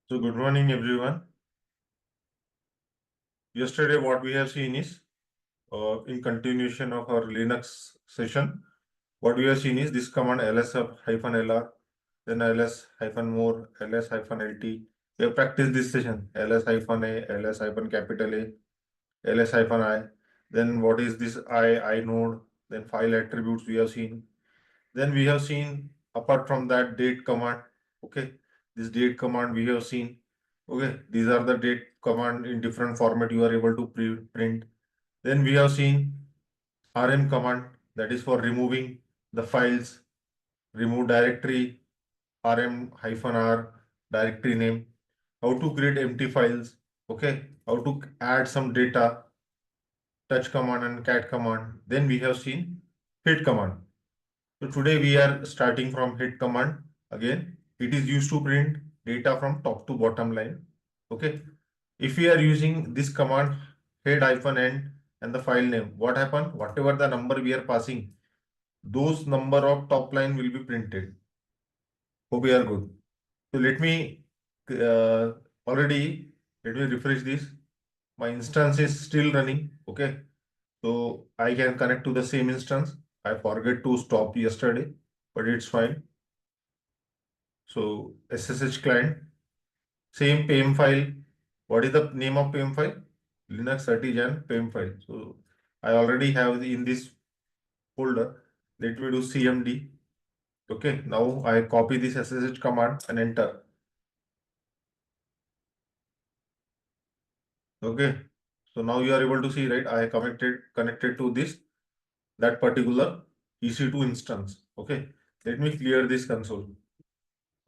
So good morning, everyone. Yesterday, what we have seen is, in continuation of our Linux session, what we have seen is this command ls-lr, then ls-more, ls-lt. We have practiced this session, ls-a, ls-capital A, ls-I. Then what is this inode, then file attributes we have seen. Then we have seen, apart from that, date command. Okay, this date command we have seen. Okay, these are the date command in different format you are able to print. Then we have seen rm command, that is for removing the files, remove directory, rm-r directory name, how to create empty files. Okay, how to add some data, touch command and cat command. Then we have seen hit command. So today we are starting from hit command again. It is used to print data from top to bottom line. Okay. If we are using this command head-end and the file name, what happen? Whatever the number we are passing, those number of top line will be printed. Hope we are good. So let me uh, already let me refresh this. My instance is still running. Okay. So I can connect to the same instance. I forget to stop yesterday, but it's fine. So SSH client, same PEM file. What is the name of PEM file? Linux Artisan PEM file. So I already have in this folder. Let me do CMD. Okay, now I copy this SSH command and enter. Okay, so now you are able to see, right? I connected to this that particular EC2 instance. Okay, let me clear this console.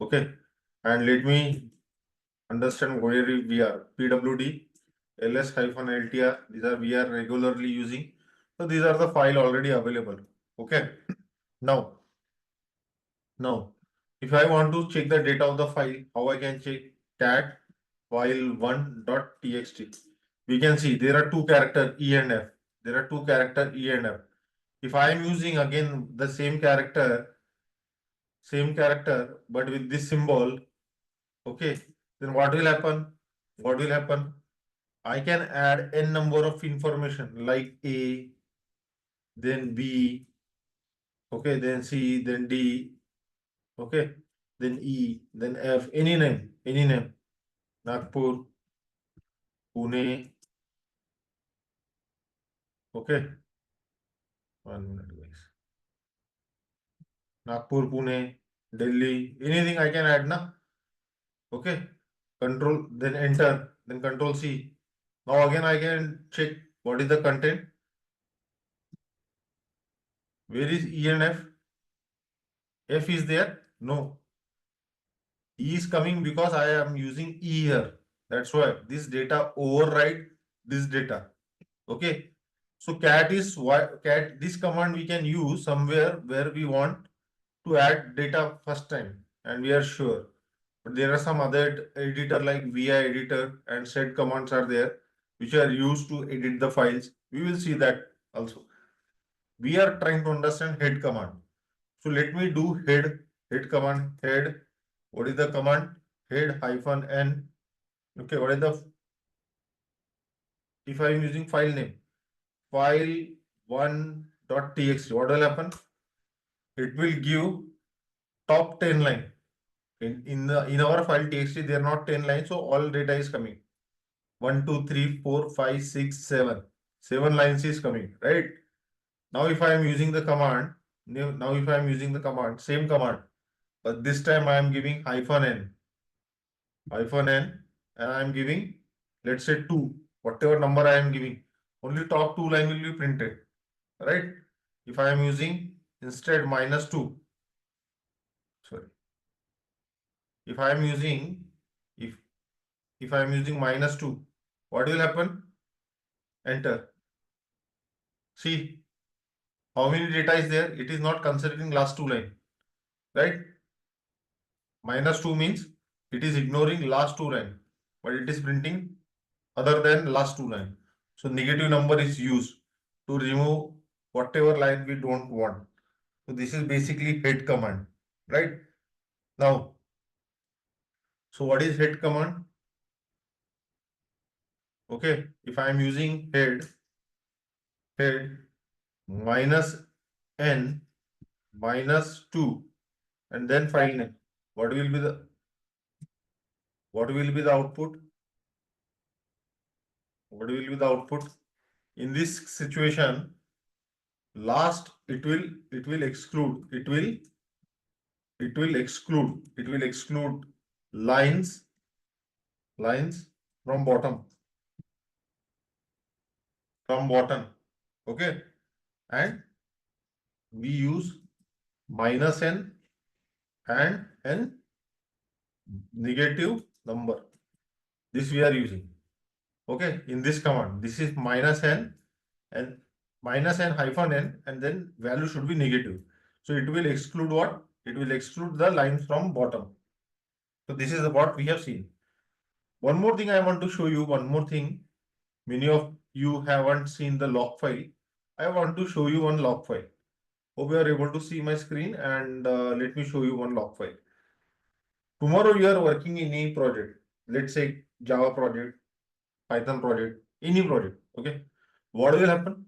Okay, and let me understand where we are. PWD, ls-ltr, these are we are regularly using. So these are the file already available. Okay. Now, if I want to check the data of the file, how I can check? Cat file1.txt. We can see there are two character E and F. There are two character E and F. If I am using again the same character, but with this symbol, okay, then what will happen? What will happen? I can add n number of information like A, then B, okay, then C, then D, okay, then E, then F, any name, Nagpur, Pune, okay, 1 minute guys, Nagpur, Pune, Delhi, anything I can add, na, okay, control, then enter, then control C. Now again I can check what is the content, where is E and F? F is there? No. E is coming because I am using E here. That's why this data override this data. Okay. So cat is why cat this command we can use somewhere where we want to add data first time and we are sure. But there are some other editor like VI editor and set commands are there which are used to edit the files. We will see that also. We are trying to understand head command. So let me do head command head. What is the command? Head-n. Okay, what is the if I am using file name? File1.txt. What will happen? It will give top 10 line. In our file txt, there are not 10 lines, so all data is coming. 1, 2, 3, 4, 5, 6, 7. 7 lines is coming, right? Now if I am using the command, same command, but this time I am giving -n, and I am giving, let's say 2, whatever number I am giving, only top 2 line will be printed, right? If I am using instead -2, sorry, if I am using, if I am using -2, what will happen? Enter. See how many data is there? It is not considering last 2 line, right? -2 means it is ignoring last 2 line, but it is printing other than last 2 line. So negative number is used to remove whatever line we don't want. So this is basically head command, right? Now, So what is head command? Okay, if I am using head minus n minus 2 and then file name, what will be the output? What will be the output? In this situation, last it will exclude lines from bottom. Okay, and we use minus n and negative number. This we are using. Okay, in this command, this is minus n and hyphen n, and then value should be negative. So it will exclude what? It will exclude the lines from bottom. So this is what we have seen. One more thing I want to show you. One more thing. Many of you haven't seen the log file. I want to show you one log file. Hope you are able to see my screen, and let me show you one log file. Tomorrow you are working in any project. Let's say Java project, Python project, any project. Okay. What will happen?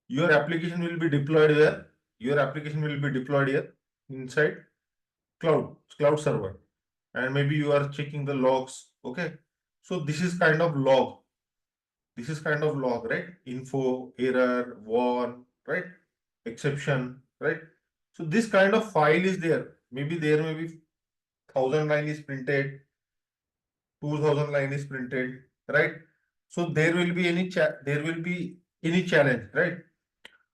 Your application will be deployed where? Your application will be deployed here inside cloud server. And maybe you are checking the logs. Okay. So this is kind of log. This is kind of log, right? Info, error, warn, right? Exception, right? So this kind of file is there. Maybe there may be 1,000 line is printed, 2,000 line is printed, right? So there will be any challenge, right?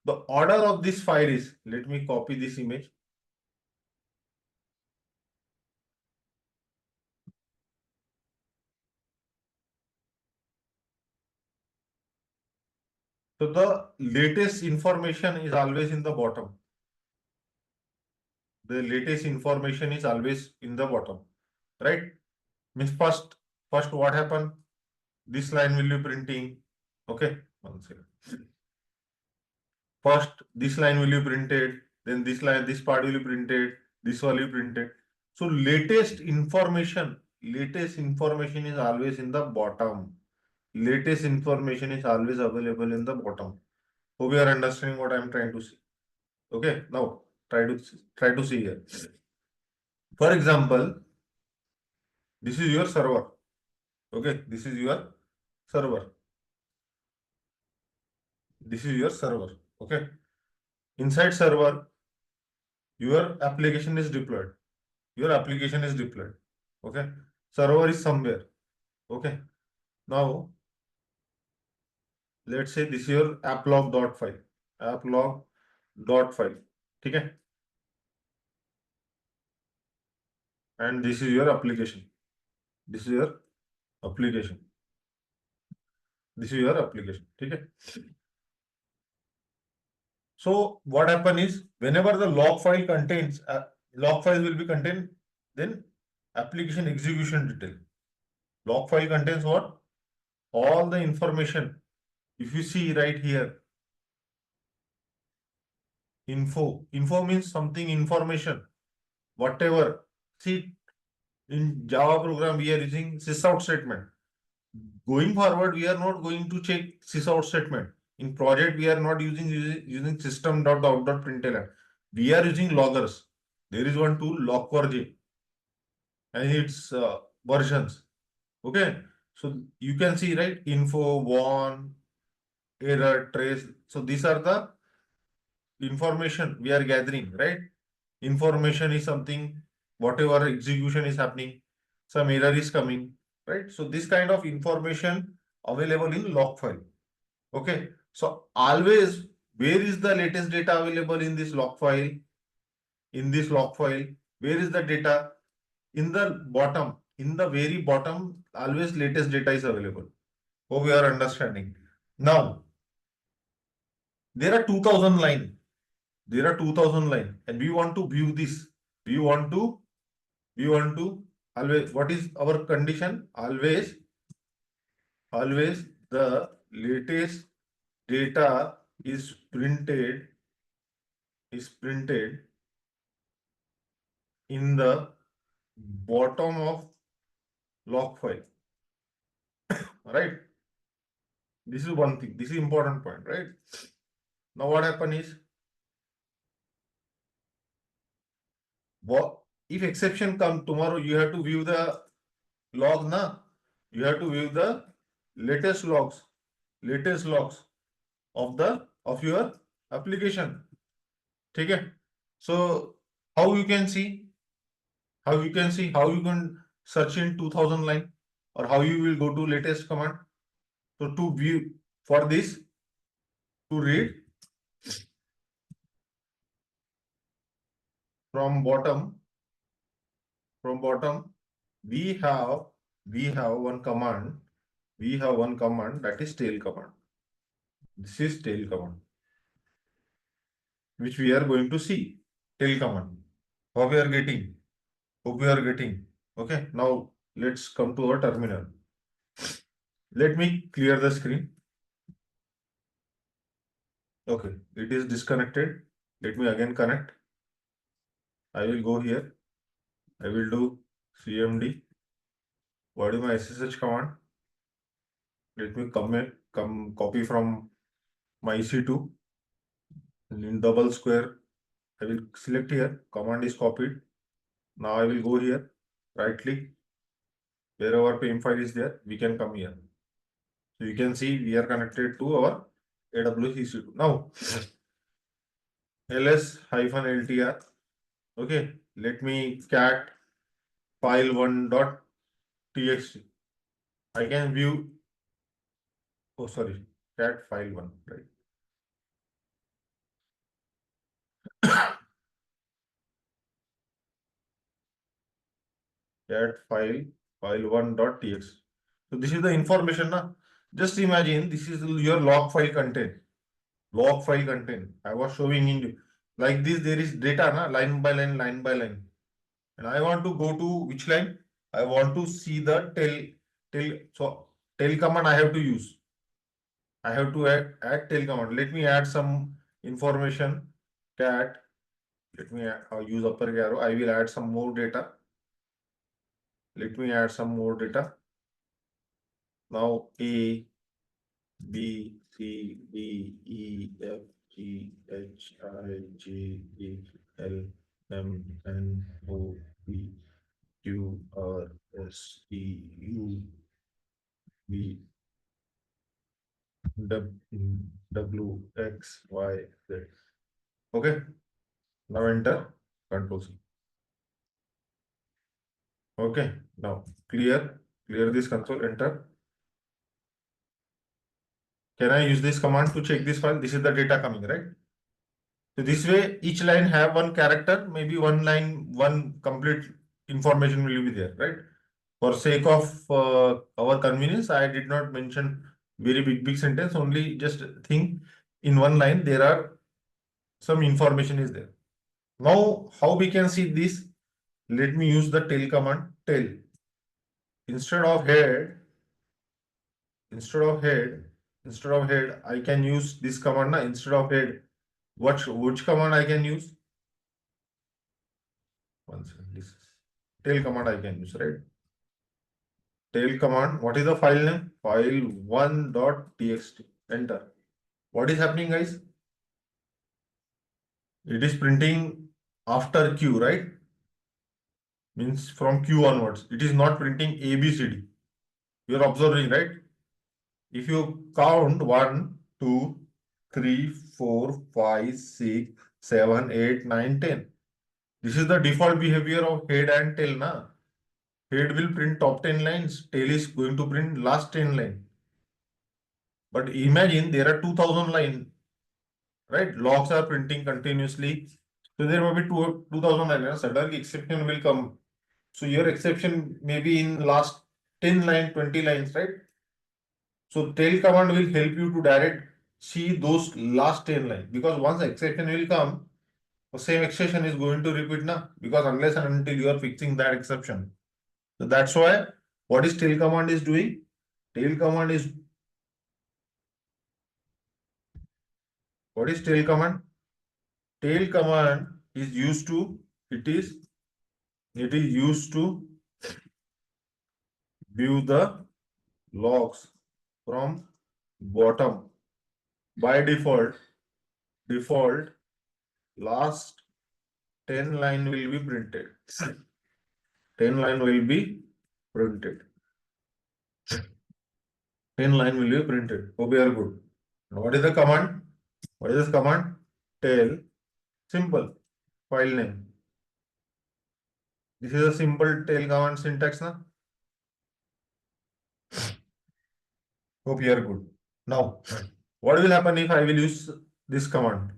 The order of this file is, let me copy this image. So the latest information is always in the bottom. The latest information is always in the bottom, right? Means first what happened? This line will be printing. Okay, one second. First, this line will be printed, then this part will be printed, this will be printed. So latest information is always in the bottom. Latest information is always available in the bottom. Hope you are understanding what I am trying to say. Okay, now try to see here. For example, this is your server. Okay, this is your server. This is your server. Okay, inside server, your application is deployed. Your application is deployed. Okay, server is somewhere. Okay, now let's say this is your applog.file. Applog.file. Okay, and this is your application. This is your application. This is your application. Okay. So what happen is whenever the log file contains log file will be contained, then application execution detail. Log file contains what? All the information. If you see right here, info means something information, whatever. See, in Java program we are using sysout statement. Going forward, we are not going to check sysout statement. In project, we are not using system.out.println. We are using loggers. There is one tool, log4j, and its versions. Okay, so you can see, right, info, warn, error, trace. So these are the information we are gathering, right? Information is something, whatever execution is happening, some error is coming, right? So this kind of information available in log file. Okay, so always, where is the latest data available in this log file? In this log file, where is the data? In the bottom, in the very bottom, always latest data is available. Hope we are understanding. Now, there are 2000 line. There are 2000 line, and we want to view this. We want to always, what is our condition? Always the latest data is printed in the bottom of log file, right? This is one thing. This is important point, right? Now what happen is, what if exception come tomorrow? You have to view the log, na? You have to view the latest logs, latest logs of your application. Okay. So how you can see? How you can see? How you can search in 2000 line, or how you will go to latest command? So to view for this, to read from bottom, from bottom, we have we have one command. We have one command, that is tail command. This is tail command, which we are going to see. Tail command. Hope we are getting. Hope we are getting. Okay. Now let's come to our terminal. Let me clear the screen. Okay. It is disconnected. Let me again connect. I will go here. I will do cmd. What is my SSH command? Let me come copy from my EC2. In double square, I will select here. Command is copied. Now I will go here. Right click. Wherever PIM file is there, we can come here. So you can see we are connected to our AWS EC2. Now ls-ltr. Okay. Let me cat file1.txt. I can view. Oh, sorry. Cat file1, right? Cat file1.txt. So this is the information. Na? Just imagine this is your log file content. Log file content. I was showing in like this. There is data, na? Line by line, line by line. And I want to go to which line? I want to see the tail. So tail command I have to use. I have to add tail command. Let me add some information. Cat. Let me use upper arrow. I will add some more data. Let me add some more data. Now A, B, C, D, E, F, G, H, I, J, K, L, M, N, O, P, Q, R, S, T, U, V, W, X, Y, Z. Okay. Now enter Control C. Okay. Now clear this console. Enter. Can I use this command to check this file? This is the data coming, right? So this way, each line have one character, maybe one line, one complete information will be there, right? For sake of our convenience, I did not mention very big sentence, only just think in one line there are some information is there. Now, how we can see this? Let me use the tail command, tail. Instead of head, I can use this command, na? Instead of head, which command I can use? One second, this is tail command I can use, right? Tail command. What is the file name? File1.txt. Enter. What is happening, guys? It is printing after Q, right? Means from Q onwards. It is not printing ABCD. You are observing, right? If you count 1, 2, 3, 4, 5, 6, 7, 8, 9, 10. This is the default behavior of head and tail, na? Head will print top 10 lines. Tail is going to print last 10 lines. But imagine there are 2000 lines, right? Logs are printing continuously. So there may be 2000 lines. Suddenly exception will come. So your exception may be in last 10 lines, 20 lines, right? So tail command will help you to direct see those last 10 lines, because once exception will come, the same exception is going to repeat, na? Because unless and until you are fixing that exception. So that's why what is tail command is doing? Tail command is what is tail command? Tail command is used to it is used to view the logs from bottom. By default last 10 line will be printed. 10 line will be printed. 10 line will be printed. Hope you are good. Now, what is the command? What is this command? Tail. Simple. File name. This is a simple tail command syntax. Na? Hope you are good. Now, what will happen if I will use this command?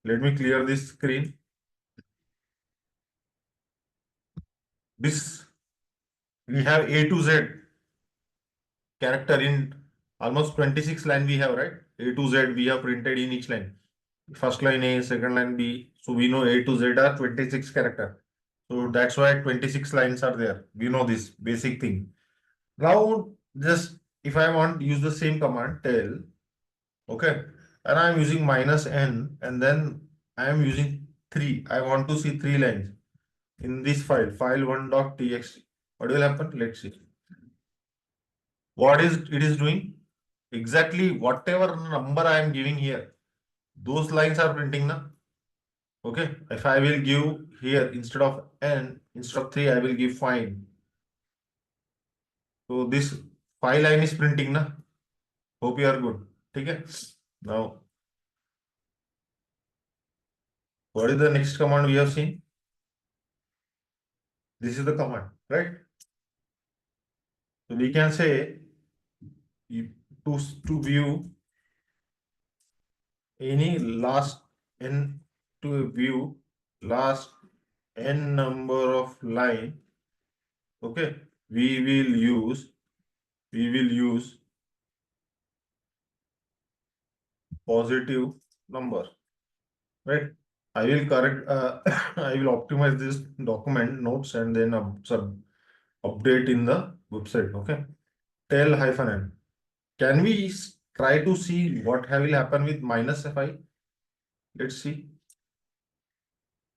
Let me clear this screen. This we have A to Z character in almost 26 line we have, right? A to Z we have printed in each line. First line A, second line B. So we know A to Z are 26 character. So that's why 26 lines are there. We know this basic thing. Now just if I want to use the same command tail, okay, and I'm using -n and then I am using 3. I want to see 3 lines in this file1.txt. What will happen? Let's see. What is it is doing? Exactly whatever number I am giving here, those lines are printing now. Okay, if I will give here instead of n, instead of 3, I will give 5. So this 5 line is printing na. Hope you are good. Okay. Now, what is the next command we have seen? This is the command, right? So we can say to view any last n to view last n number of line. Okay, we will use positive number, right? I will correct I will optimize this document notes and then update in the website. Okay, tail -n. Can we try to see what will happen with -fi? Let's see.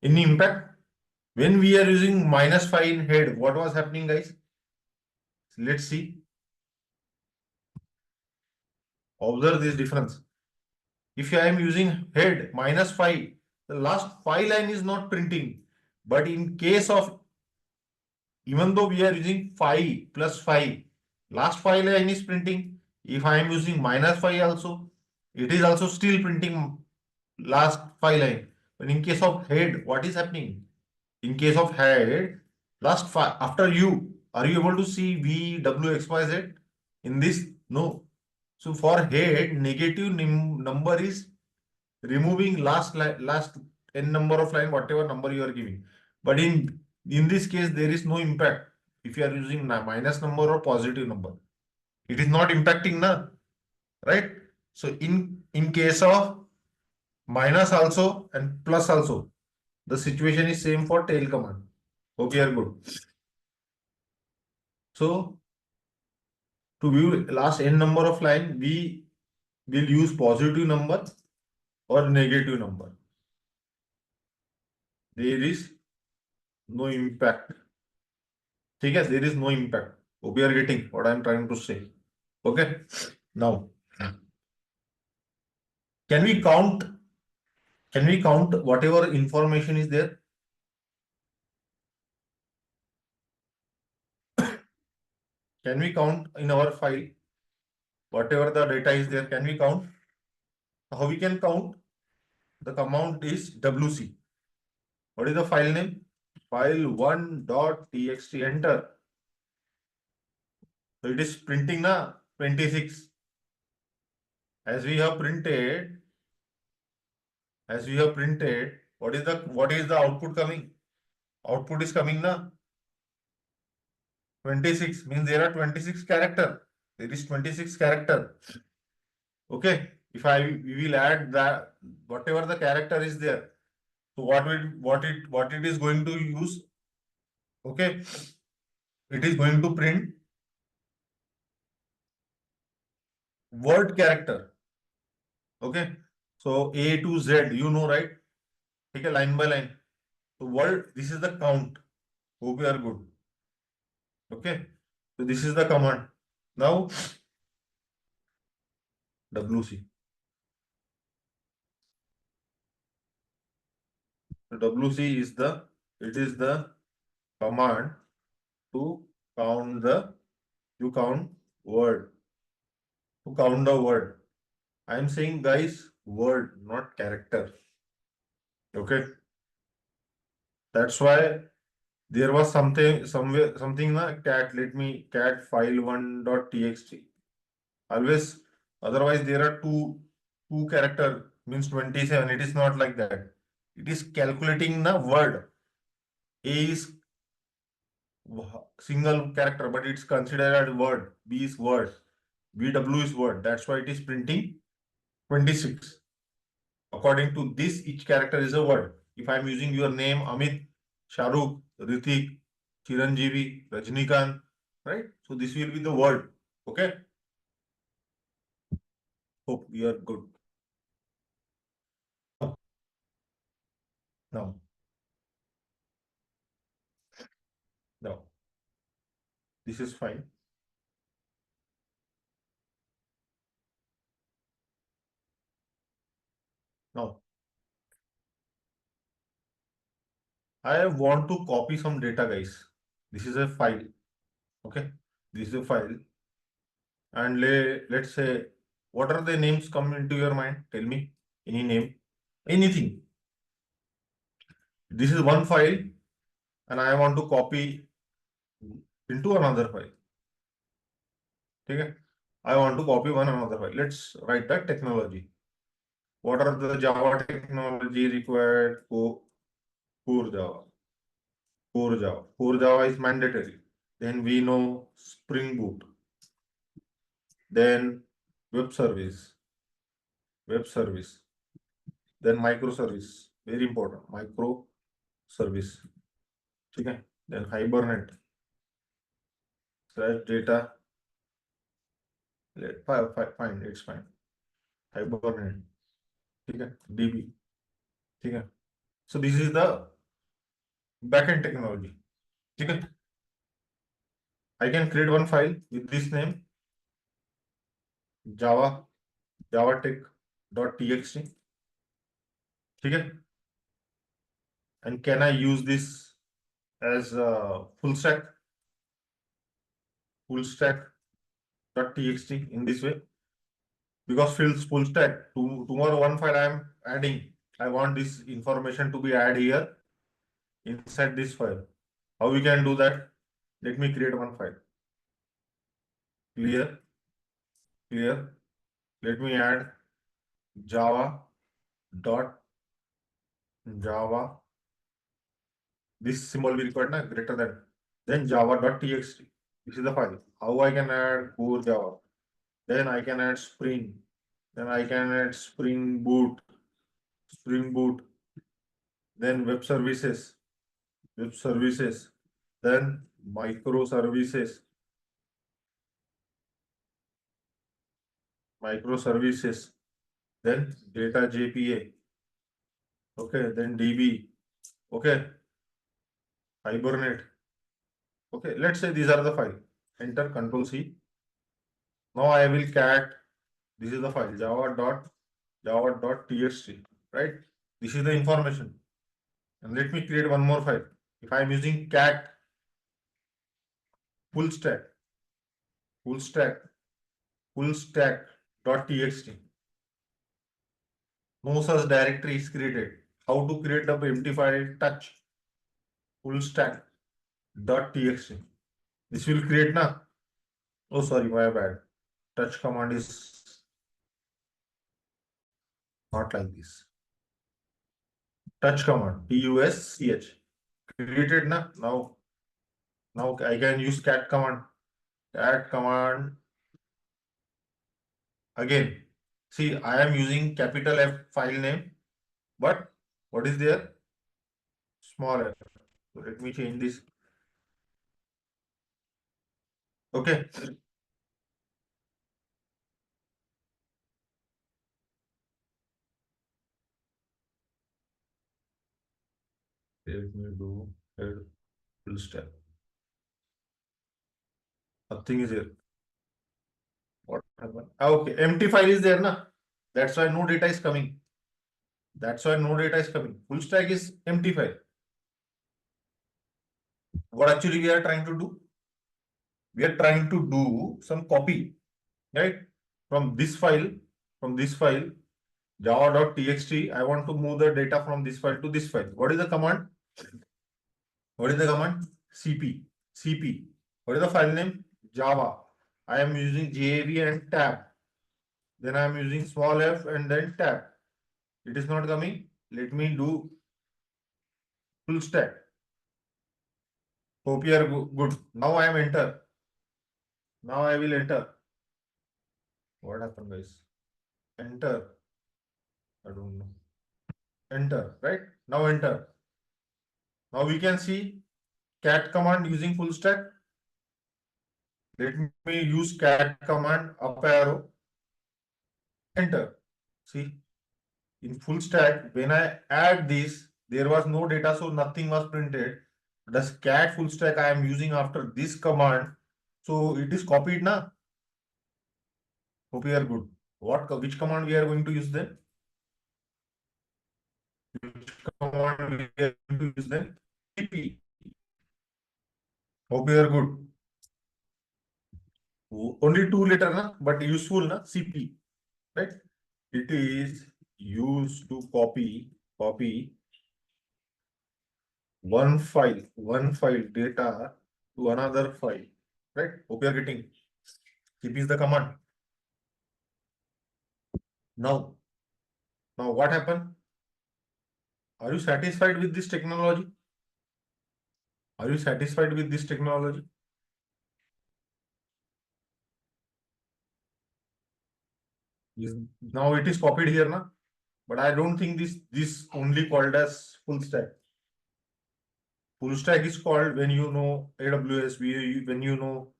Any impact? When we are using -5 in head, what was happening, guys? Let's see. Observe this difference. If I am using head -5, the last 5 line is not printing. But in case of, even though we are using 5 plus 5, last 5 line is printing. If I am using -5 also, it is also still printing last 5 line. But in case of head, what is happening? In case of head, last 5, after U, are you able to see V, W, X, Y, Z in this? No. So for head, negative number is removing last n number of line, whatever number you are giving. But in this case, there is no impact if you are using minus number or positive number. It is not impacting na, right? So in case of minus also and plus also, the situation is same for tail command. Hope you are good. So to view last n number of line, we will use positive number or negative number. There is no impact. Okay, there is no impact. Hope you are getting what I am trying to say. Okay. Now, can we count? Can we count whatever information is there? Can we count in our file whatever the data is there? Can we count? How we can count? The command is WC. What is the file name? File1.txt. Enter. So it is printing na 26. As we have printed, what is the output coming? Output is coming na 26, means there are 26 character. There is 26 character. Okay. If we will add that whatever the character is there. So what it is going to use? Okay. It is going to print word character. Okay. So A to Z, you know, right? Take a line by line. So word, this is the count. Hope you are good. Okay. So this is the command. Now WC. So WC is the command to count the to count word to count the word. I am saying guys word, not character. Okay, that's why there was something na cat. Let me cat file1 dot txt. Always, otherwise there are two character means 27. It is not like that. It is calculating the word. A is single character, but it's considered as word. B is word. BW is word. That's why it is printing 26. According to this, each character is a word. If I'm using your name, Amit, Shahrukh, Ritik, Chiranjeevi, Rajnikant, right? So this will be the word. Okay. Hope you are good. Now, now, this is fine. Now, I want to copy some data, guys. This is a file. Okay. This is a file. And let's say, what are the names come into your mind? Tell me. Any name? Anything. This is one file, and I want to copy into another file. Okay. I want to copy one another file. Let's write that technology. What are the Java technology required? Core Java. Core Java. Core Java is mandatory. Then we know Spring Boot. Then web service. Web service. Then microservice. Very important. Microservice. Okay. Then Hibernate. Slash data. Fine. It's fine. Hibernate. Okay. DB. Okay. So this is the backend technology. Okay. I can create one file with this name Java javatech.txt. Okay. And can I use this as full stack.txt in this way? Because fields full stack. Tomorrow one file I am adding. I want this information to be added here inside this file. How we can do that? Let me create one file. Clear, clear. Let me add Java dot Java. This symbol will required na greater than. Then java.txt. This is the file. How I can add core Java? Then I can add Spring. Then I can add Spring Boot. Spring Boot. Then web services. Web services. Then microservices. Microservices. Then data JPA. Okay. Then DB. Okay. Hibernate. Okay. Let's say these are the file. Enter Control C. Now I will cat. This is the file java.txt. Right. This is the information. And let me create one more file. If I am using cat full stack, full stack, full stack.txt, no such directory is created. How to create the empty file? Touch full stack.txt. This will create na. Oh, sorry, my bad. Touch command is not like this. Touch command, tusch, created na. Now I can use cat command. Cat command again. See, I am using capital F file name, but what is there? Small f. So let me change this. Okay. Let me do full step. Nothing is here. What happened? Okay, empty file is there, na? That's why no data is coming. That's why no data is coming. Full stack is empty file. What actually we are trying to do? We are trying to do some copy, right? From this file, java.txt, I want to move the data from this file to this file. What is the command? What is the command? cp. What is the file name? Java. I am using JAV and tab. Then I am using small f and then tab. It is not coming. Let me do full stack. Hope you are good. Now I am enter. Now I will enter. What happened, guys? Enter. I don't know. Enter, right? Now enter. Now we can see cat command using full stack. Let me use cat command, up arrow, enter. See, in full stack, when I add this, there was no data, so nothing was printed. The cat full stack I am using after this command, so it is copied now. Hope you are good. Which command we are going to use then? Which command we are going to use then? cp. Hope you are good. Only two letter, na, but useful, na, cp, right? It is used to copy one file data to another file, right? Hope you are getting. cp is the command. Now what happened? Are you satisfied with this technology? Are you satisfied with this technology? Now it is copied here, na? But I don't think this only called as full stack. Full stack is called when you know AWS, when you know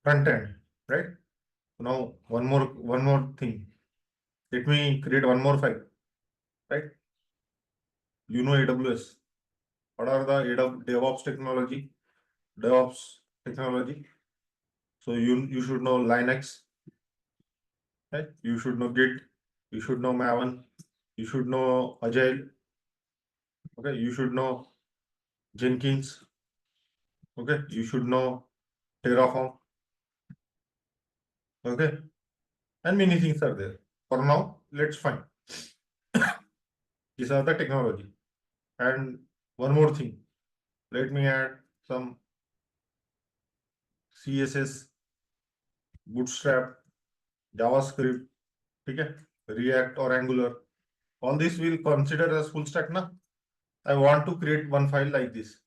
front end, right? Now one more thing. Let me create one more file, right? You know AWS. What are the DevOps technology? So you should know Linux, right? You should know Git. You should know Maven. You should know Agile. Okay. You should know Jenkins. Okay. You should know Terraform. Okay. And many things are there. For now, let's find. These are the technology. And one more thing. Let me add some CSS, Bootstrap, JavaScript, okay, React or Angular. All this will consider as full stack, na? I want to create one file like this.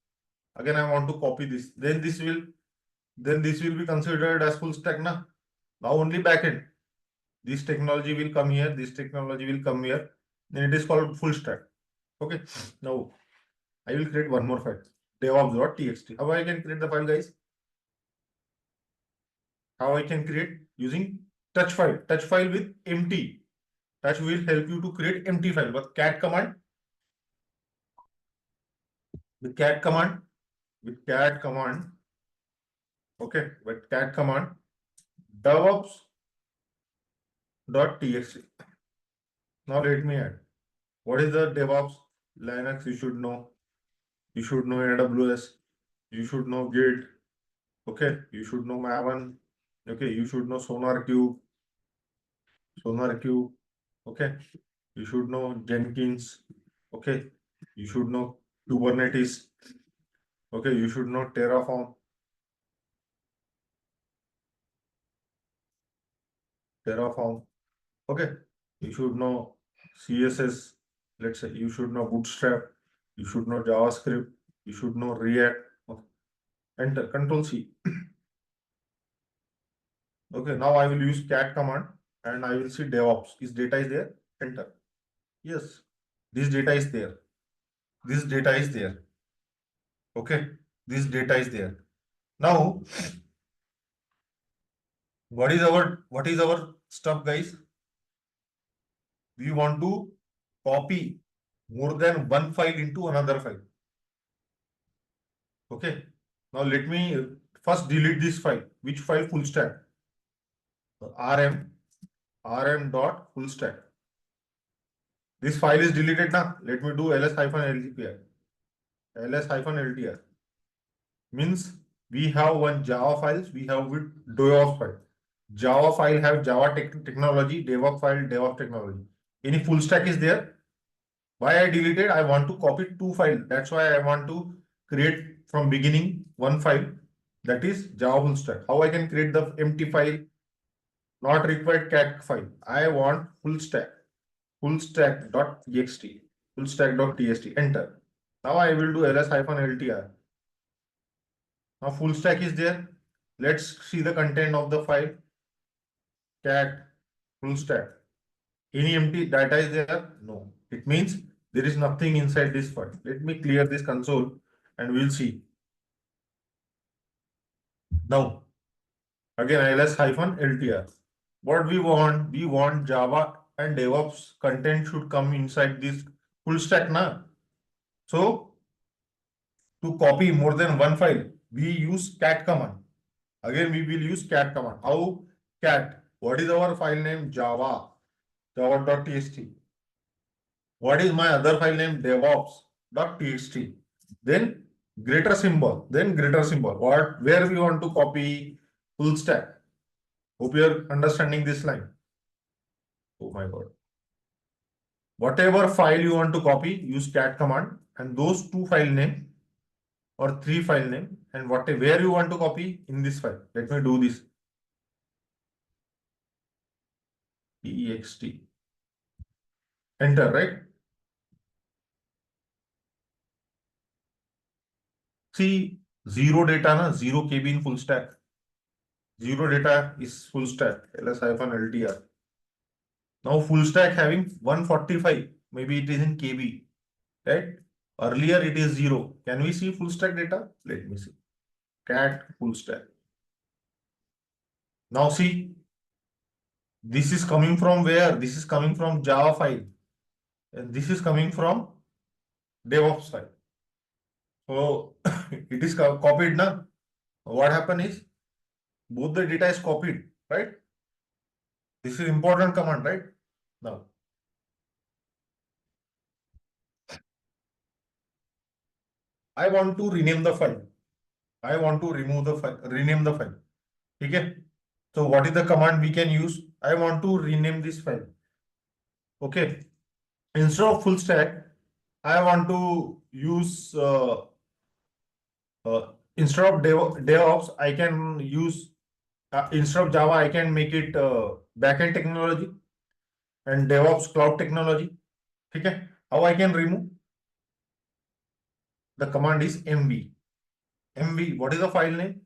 Again, I want to copy this. Then this will be considered as full stack, na? Now only backend. This technology will come here. This technology will come here. Then it is called full stack. Okay. Now I will create one more file. DevOps.txt. How I can create the file, guys? How I can create using touch file. Touch file with empty. Touch will help you to create empty file. But cat command. With cat command. Okay. With cat command. DevOps.txt. Now let me add. What is the DevOps? Linux you should know. You should know AWS. You should know Git. Okay. You should know Maven. Okay. You should know SonarQube. Okay. You should know Jenkins. Okay. You should know Kubernetes. Okay. You should know Terraform. Okay. You should know CSS. Let's say you should know Bootstrap. You should know JavaScript. You should know React. Okay. Enter. Control C. Okay. Now I will use cat command and I will see DevOps. Is data is there? Enter. Yes. This data is there. This data is there. Okay. This data is there. Now, what is our stuff, guys? We want to copy more than one file into another file. Okay. Now let me first delete this file. Which file? Full stack. rm dot full stack. This file is deleted now. Let me do ls-ltr. ls-ltr means we have one Java files, we have with DevOps file. Java file have Java technology, DevOps file, DevOps technology. Any full stack is there. Why I deleted? I want to copy two files. That's why I want to create from beginning one file, that is Java full stack. How I can create the empty file? Not required cat file. I want full stack. Full stack.txt. Full stack.txt. Enter. Now I will do ls-ltr. Now full stack is there. Let's see the content of the file. Cat full stack. Any empty data is there? No. It means there is nothing inside this file. Let me clear this console and we'll see. Now, again ls-ltr. What we want? We want Java and DevOps content should come inside this full stack now. So to copy more than one file, we use cat command. Again, we will use cat command. How? Cat. What is our file name? Java. Java.txt. What is my other file name? DevOps.txt. Then greater symbol. Then greater symbol. What? Where we want to copy full stack. Hope you are understanding this line. Oh my God. Whatever file you want to copy, use cat command and those two file name or three file name and where you want to copy in this file. Let me do this. Text. Enter, right? See, zero data, na? 0 KB in full stack. Zero data is full stack, ls-ltr. Now full stack having 145, maybe it is in KB, right? Earlier it is 0. Can we see full stack data? Let me see. Cat full stack. Now see, this is coming from where? This is coming from Java file. And this is coming from DevOps file. So it is copied now. What happened is both the data is copied, right? This is important command, right? Now I want to rename the file. I want to remove the file, rename the file. Okay. So what is the command we can use? I want to rename this file. Okay. Instead of full stack, I want to use instead of DevOps, I can use instead of Java, I can make it backend technology and DevOps cloud technology. Okay. How I can remove? The command is mv. mv. What is the file name?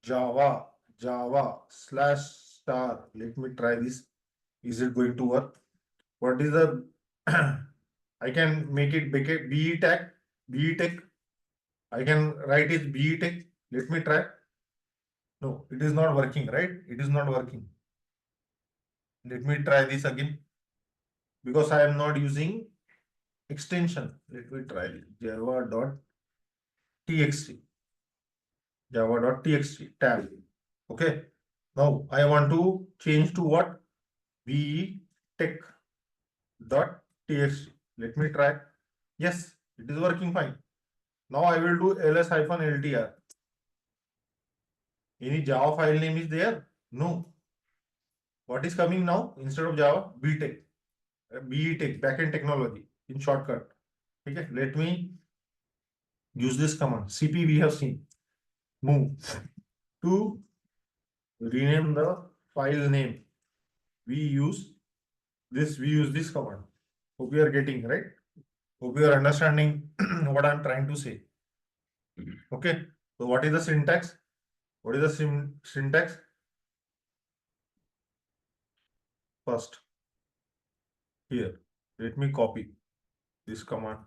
Java /star. Let me try this. Is it going to work? What is the I can make it BE tag. BE tech. I can write it BE tech. Let me try. No, it is not working, right? It is not working. Let me try this again because I am not using extension. Let me try java.txt. Java.txt tab. Okay. Now I want to change to what? BE tech dot txt. Let me try. Yes, it is working fine. Now I will do ls-ltr. Any Java file name is there? No. What is coming now? Instead of Java, BTech. BTech, backend technology in shortcut. Okay, let me use this command. CP we have seen. Move to rename the file name. We use this command. Hope you are getting right. Hope you are understanding what I'm trying to say. Okay. So what is the syntax? What is the syntax? First, here, let me copy this command.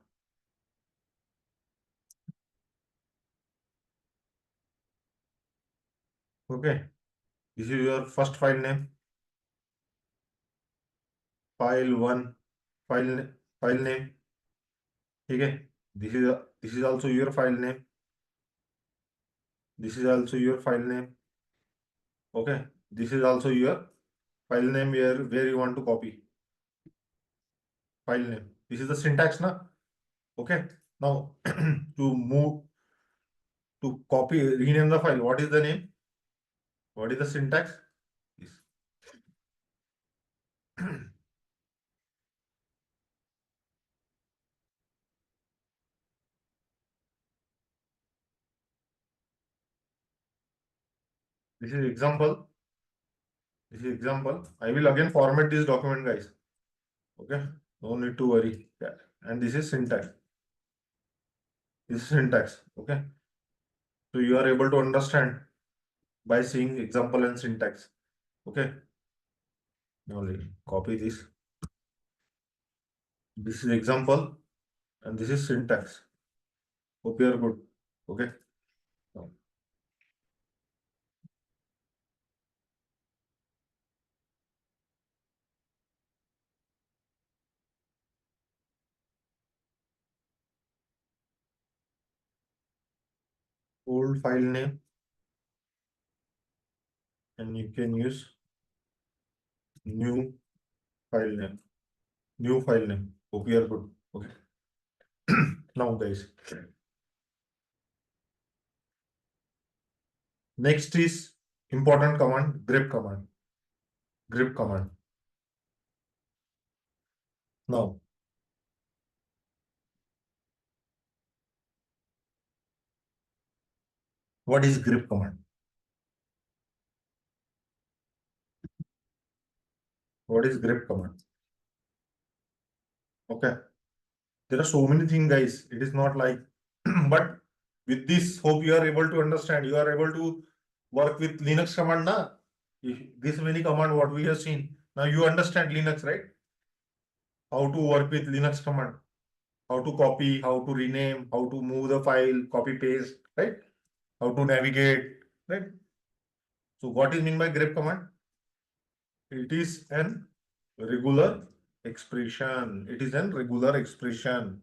Okay. This is your first file name. File one, file name. Okay. This is also your file name. This is also your file name. Okay. This is also your file name where you want to copy. File name. This is the syntax, na? Okay. Now to move to copy, rename the file. What is the name? What is the syntax? This. This is example. This is example. I will again format this document, guys. Okay. No need to worry. Yeah. And this is syntax. This is syntax. Okay. So you are able to understand by seeing example and syntax. Okay. Now let me copy this. This is example and this is syntax. Hope you are good. Okay. Now, old file name and you can use new file name. New file name. Hope you are good. Okay. Now, guys. Next is important command, grep command. Grep command. Now, what is grep command? What is grep command? Okay. There are so many things, guys. It is not like, but with this, hope you are able to understand. You are able to work with Linux command, na? This many command what we have seen. Now you understand Linux, right? How to work with Linux command, how to copy, how to rename, how to move the file, copy paste, right? How to navigate, right? So what is mean by grep command? It is an regular expression. It is an regular expression.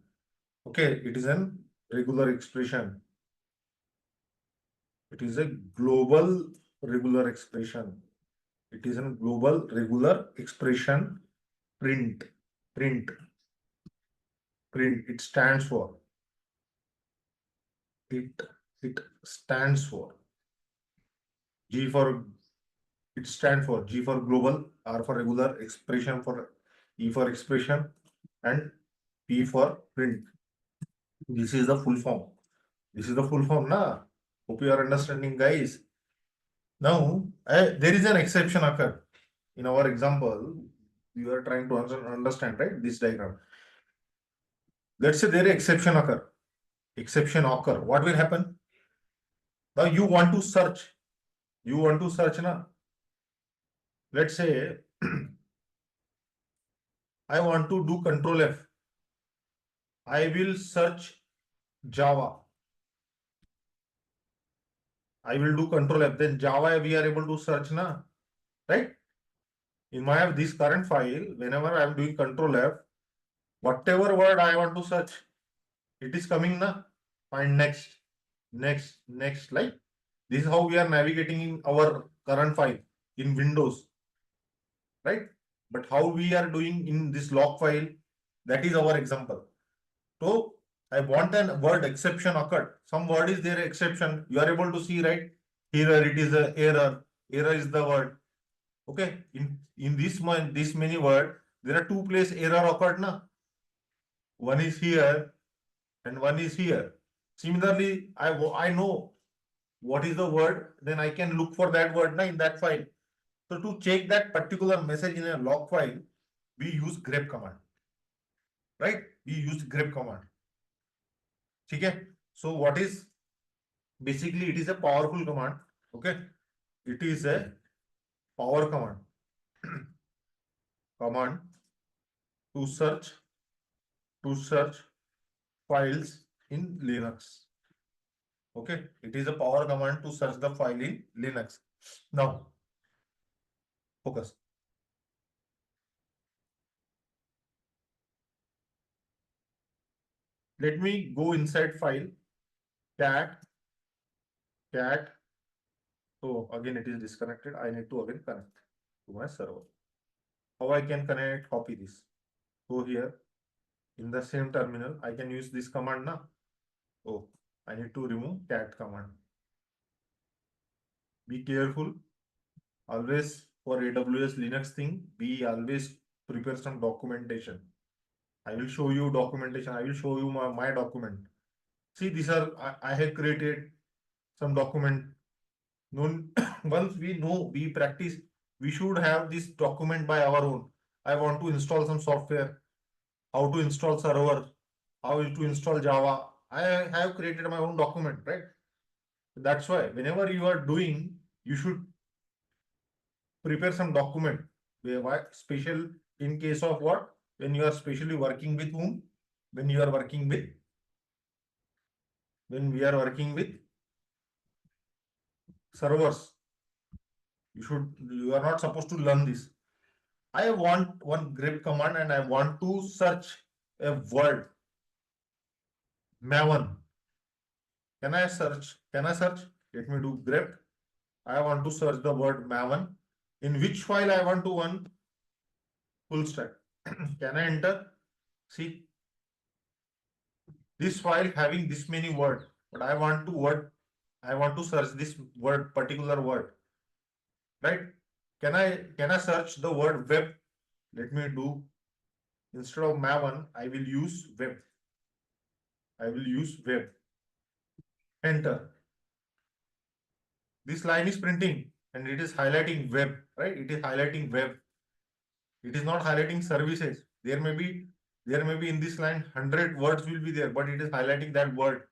Okay, it is an regular expression. It is a global regular expression. It is a global regular expression. Print, print, print. It stands for. It it stands for. G for it stands for G for global, R for regular, expression for E for expression, and P for print. This is the full form. This is the full form, na? Hope you are understanding, guys. Now, there is an exception occur. In our example, you are trying to understand, right? This diagram. Let's say there is exception occur. Exception occur. What will happen? Now you want to search. You want to search, na? Let's say I want to do Control F. I will search Java. I will do Control F. Then Java we are able to search, na? Right? In my this current file, whenever I am doing Control F, whatever word I want to search, it is coming, na? Find next, next, next. Like this is how we are navigating in our current file in Windows, right? But how we are doing in this log file, that is our example. So I want a word exception occurred. Some word is there exception. You are able to see, right? Here it is a error. Error is the word. Okay. In this many word, there are two place error occurred, na? One is here and one is here. Similarly, I know what is the word, then I can look for that word, na, in that file. So to check that particular message in a log file, we use grep command, right? We use grep command. Okay. So what is basically it is a powerful command. Okay. It is a power command. Command to search files in Linux. Okay. It is a power command to search the file in Linux. Now focus. Let me go inside file cat cat. So again it is disconnected. I need to again connect to my server. How I can connect? Copy this. Go here in the same terminal. I can use this command now. Oh, I need to remove cat command. Be careful. Always for AWS Linux thing, be always prepare some documentation. I will show you documentation. I will show you my document. See, these are I have created some document. Known once we know, we practice, we should have this document by our own. I want to install some software, how to install server, how to install Java. I have created my own document, right? That's why whenever you are doing, you should prepare some document. Why special in case of what? When you are specially working with whom? When you are working with, when we are working with servers, you are not supposed to learn this. I want one grep command and I want to search a word. Maven. Can I search? Can I search? Let me do grep. I want to search the word Maven. In which file I want to one full stack? Can I enter? See, this file having this many word, but I want to word. I want to search this word, particular word, right? Can I search the word web? Let me do, instead of Maven, I will use web. I will use web. Enter. This line is printing and it is highlighting web, right? It is highlighting web. It is not highlighting services. There may be in this line 100 words will be there, but it is highlighting that word,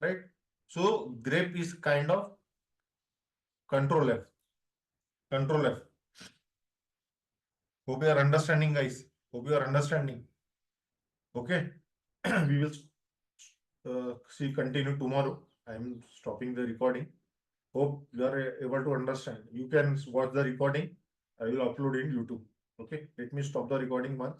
right? So grep is kind of control F. Control F. Hope you are understanding, guys. Hope you are understanding. Okay. We will see continue tomorrow. I am stopping the recording. Hope you are able to understand. You can watch the recording. I will upload in YouTube. Okay. Let me stop the recording once.